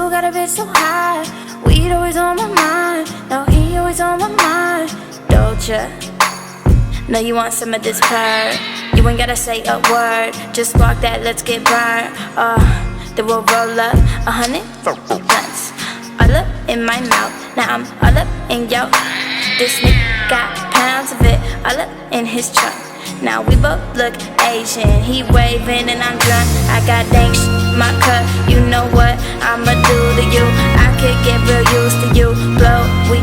still got a bit so high. Weed always on my mind. Now he always on my mind. Dolce, know you want some of this purr. You ain't gotta say a word. Just walk that, let's get burned. Then we'll roll up 100 blunts. All up in my mouth. Now I'm all up in yo. This nigga got pounds of it. All up in his trunk. Now we both look Asian. He waving and I'm drunk. I got dank shit in my cup. You know what I'ma do to you? I could get real used to you. Blow, we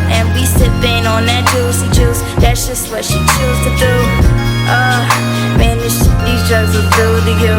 and we sipping on that juicy juice. That's just what she choose to do. Man, this shit, these drugs will do to you.